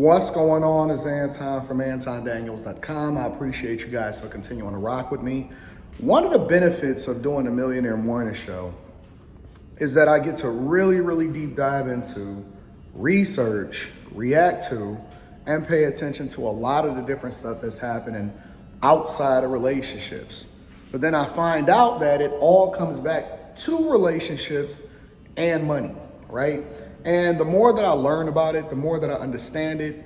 What's going on? Is Anton from antondaniels.com. I appreciate you guys for continuing to rock with me. One of the benefits of doing the Millionaire Morning Show is that I get to really deep dive into, research, react to, and pay attention to a lot of the different stuff that's happening outside of relationships. But then I find out that it all comes back to relationships and money, right? And the more that I learn about it, the more that I understand it,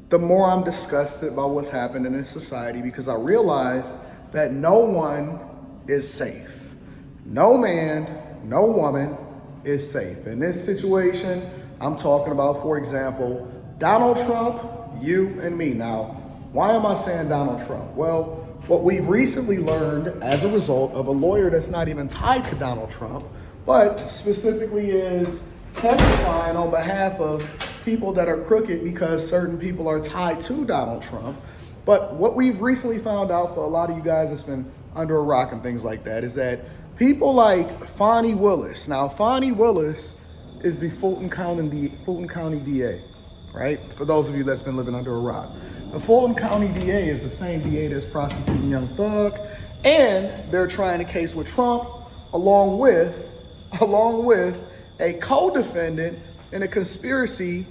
the more I'm disgusted by what's happening in society, because I realize that no one is safe. No man, no woman is safe. In this situation, I'm talking about, for example, Donald Trump, you and me. Now, why am I saying Donald Trump? Well, what we've recently learned as a result of a lawyer that's not even tied to Donald Trump, but specifically is testifying on behalf of people that are crooked because certain people are tied to Donald Trump. But what we've recently found out, for a lot of you guys that's been under a rock and things like that, is that people like Fani Willis. Now, Fani Willis is the Fulton County DA, right? For those of you that's been living under a rock. The Fulton County DA is the same DA that's prosecuting Young Thug, and they're trying a case with Trump along with a co-defendant in a conspiracy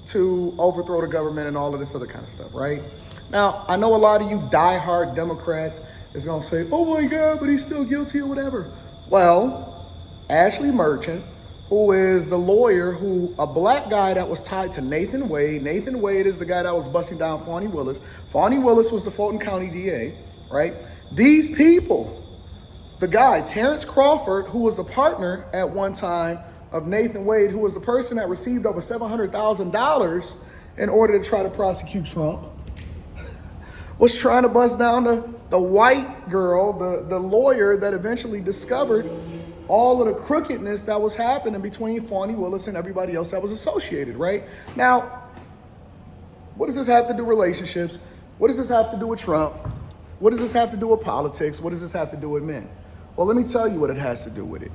to overthrow the government and all of this other kind of stuff, right? Now, I know a lot of you diehard Democrats is gonna say, oh my God, but he's still guilty or whatever. Well, Ashley Merchant, who is the lawyer a black guy that was tied to Nathan Wade. Nathan Wade is the guy that was busting down Fonny Willis. Fonny Willis was the Fulton County DA, right? These people, the guy, Terrence Crawford, who was the partner at one time of Nathan Wade, who was the person that received over $700,000 in order to try to prosecute Trump, was trying to bust down the white girl, the lawyer that eventually discovered all of the crookedness that was happening between Fonny Willis and everybody else that was associated, right? Now, what does this have to do with relationships? What does this have to do with Trump? What does this have to do with politics? What does this have to do with men? Well, let me tell you what it has to do with it.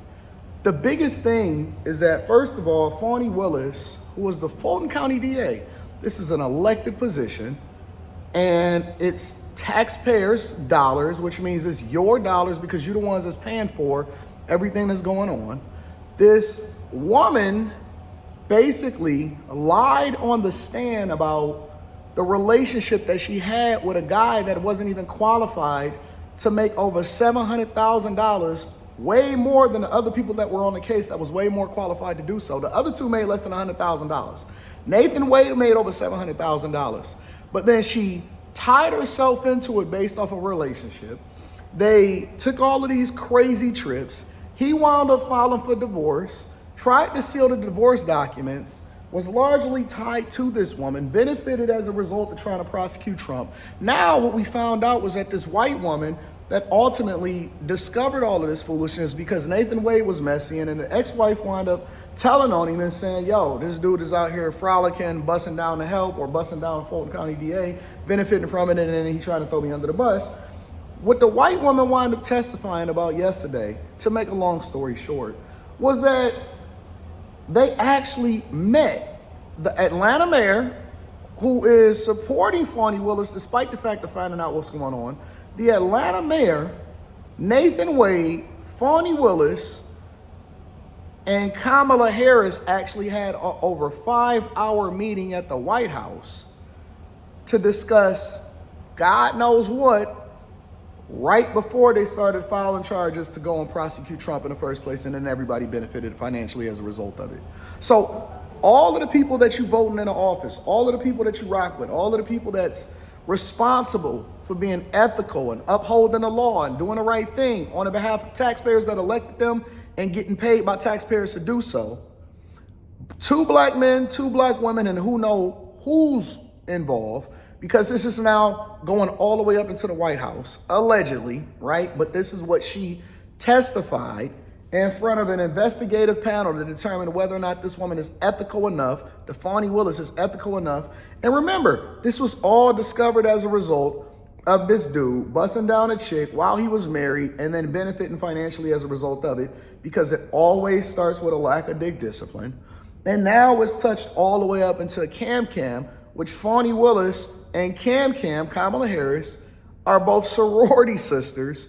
The biggest thing is that, first of all, Fonny Willis, who was the Fulton County DA, this is an elected position, and it's taxpayers' dollars, which means it's your dollars because you're the ones that's paying for everything that's going on. This woman basically lied on the stand about the relationship that she had with a guy that wasn't even qualified to make over $700,000, way more than the other people that were on the case that was way more qualified to do so. The other two made less than $100,000. Nathan Wade made over $700,000. But then she tied herself into it based off of a relationship. They took all of these crazy trips. He wound up filing for divorce, tried to seal the divorce documents, was largely tied to this woman, benefited as a result of trying to prosecute Trump. Now what we found out was that this white woman that ultimately discovered all of this foolishness because Nathan Wade was messy, and then the ex-wife wound up telling on him and saying, yo, this dude is out here frolicking, busting down the help or busting down Fulton County DA, benefiting from it, and then he tried to throw me under the bus. What the white woman wound up testifying about yesterday, to make a long story short, was that they actually met the Atlanta mayor, who is supporting Fonny Willis despite the fact of finding out what's going on. The Atlanta mayor, Nathan Wade, Fonny Willis, and Kamala Harris actually had over 5-hour meeting at the White House to discuss God knows what, right before they started filing charges to go and prosecute Trump in the first place, and then everybody benefited financially as a result of it. So all of the people that you voting into office, all of the people that you rock with, all of the people that's responsible for being ethical and upholding the law and doing the right thing on the behalf of taxpayers that elected them and getting paid by taxpayers to do so, 2 black men, 2 black women, and who know who's involved, because this is now going all the way up into the White House, allegedly, right? But this is what she testified in front of an investigative panel to determine whether or not this woman is ethical enough, the Fonny Willis is ethical enough. And remember, this was all discovered as a result of this dude busting down a chick while he was married and then benefiting financially as a result of it, because it always starts with a lack of dick discipline. And now it's touched all the way up into Cam, which Fani Willis and Kamala Harris, are both sorority sisters,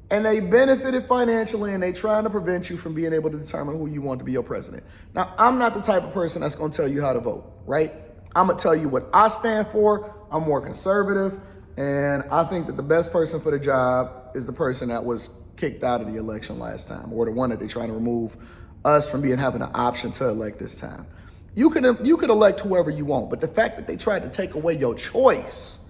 and they benefited financially, and they trying to prevent you from being able to determine who you want to be your president. Now, I'm not the type of person that's going to tell you how to vote, right? I'm going to tell you what I stand for. I'm more conservative, and I think that the best person for the job is the person that was kicked out of the election last time, or the one that they're trying to remove us from having an option to elect this time. You could elect whoever you want, but the fact that they tried to take away your choice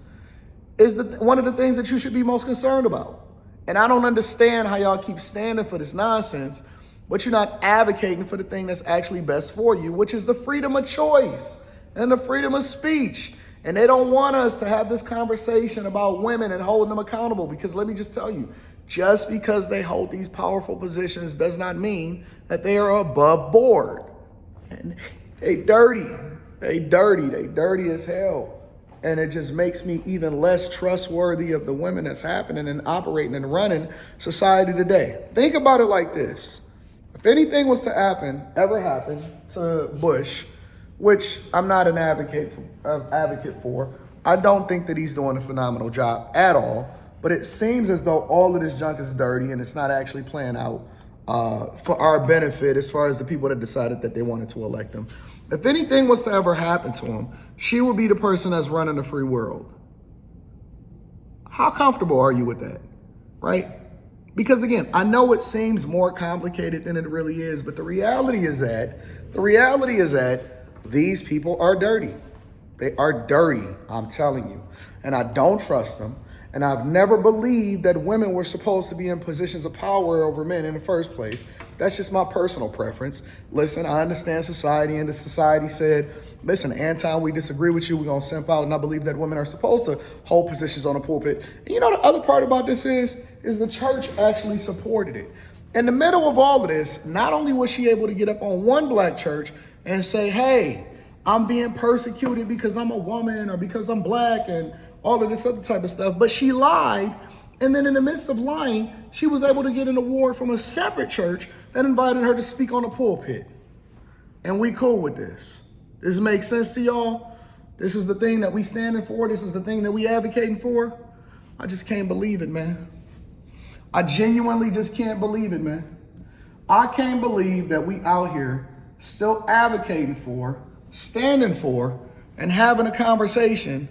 is one of the things that you should be most concerned about. And I don't understand how y'all keep standing for this nonsense, but you're not advocating for the thing that's actually best for you, which is the freedom of choice and the freedom of speech. And they don't want us to have this conversation about women and holding them accountable, because let me just tell you, just because they hold these powerful positions does not mean that they are above board. And they dirty as hell. And it just makes me even less trustworthy of the women that's happening and operating and running society today. Think about it like this. If anything was to ever happen to Bush, which I'm not an advocate for, I don't think that he's doing a phenomenal job at all. But it seems as though all of this junk is dirty and it's not actually playing out for our benefit as far as the people that decided that they wanted to elect him. If anything was to ever happen to him, she would be the person that's running the free world. How comfortable are you with that, right? Because again, I know it seems more complicated than it really is, but the reality is that these people are dirty. They are dirty, I'm telling you. And I don't trust them. And I've never believed that women were supposed to be in positions of power over men in the first place. That's just my personal preference. Listen, I understand society, and the society said, listen, Anton, we disagree with you. We're going to simp out. And I believe that women are supposed to hold positions on the pulpit. And you know, the other part about this is the church actually supported it. In the middle of all of this, not only was she able to get up on one black church and say, hey, I'm being persecuted because I'm a woman or because I'm black and all of this other type of stuff, but she lied. And then in the midst of lying, she was able to get an award from a separate church that invited her to speak on the pulpit. And we cool with this. This makes sense to y'all? This is the thing that we standing for. This is the thing that we advocating for. I just can't believe it, man. I genuinely just can't believe it, man. I can't believe that we out here still advocating for, standing for, and having a conversation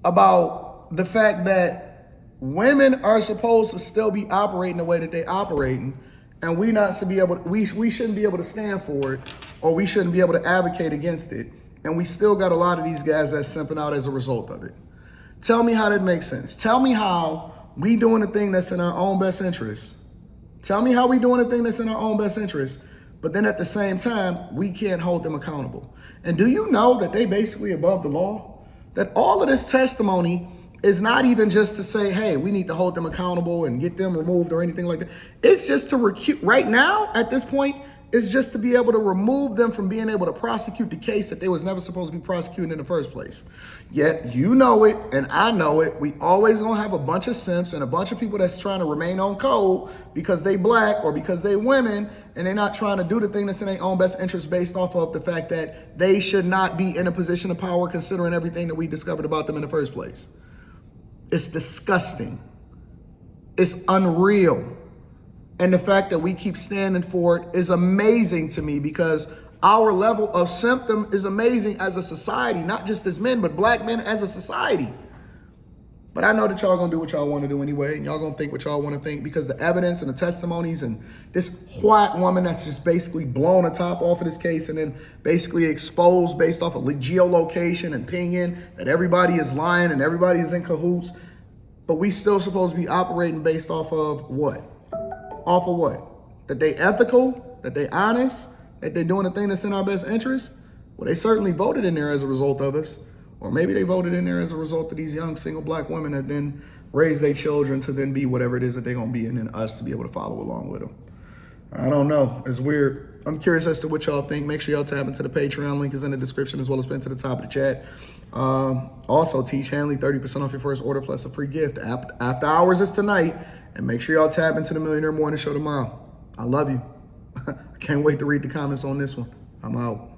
about the fact that women are supposed to still be operating the way that they operating, and we shouldn't be able to stand for it, or we shouldn't be able to advocate against it. And we still got a lot of these guys that's simping out as a result of it. Tell me how that makes sense. Tell me how we doing the thing that's in our own best interest. Tell me how we doing the thing that's in our own best interest, but then at the same time, we can't hold them accountable. And do you know that they basically above the law? That all of this testimony is not even just to say, hey, we need to hold them accountable and get them removed or anything like that. It's just to right now, at this point, it's just to be able to remove them from being able to prosecute the case that they was never supposed to be prosecuting in the first place. Yet, you know it, and I know it. We always gonna have a bunch of simps and a bunch of people that's trying to remain on code because they black or because they women, and they're not trying to do the thing that's in their own best interest based off of the fact that they should not be in a position of power considering everything that we discovered about them in the first place. It's disgusting. It's unreal. And the fact that we keep standing for it is amazing to me, because our level of symptom is amazing as a society, not just as men, but black men as a society. But I know that y'all gonna do what y'all wanna do anyway, and y'all gonna think what y'all wanna think, because the evidence and the testimonies and this white woman that's just basically blown the top off of this case and then basically exposed based off of geolocation and pinging that everybody is lying and everybody is in cahoots. But we still supposed to be operating based off of what? Off of what? That they ethical, that they honest, that they doing the thing that's in our best interest? Well, they certainly voted in there as a result of us. Or maybe they voted in there as a result of these young single black women that then raise their children to then be whatever it is that they're gonna be, and then us to be able to follow along with them. I don't know, it's weird. I'm curious as to what y'all think. Make sure y'all tap into the Patreon, link is in the description as well as pinned to the top of the chat. Also, Teach Hanley, 30% off your first order plus a free gift. After hours is tonight. And make sure y'all tap into the Millionaire Morning Show tomorrow. I love you. I can't wait to read the comments on this one. I'm out.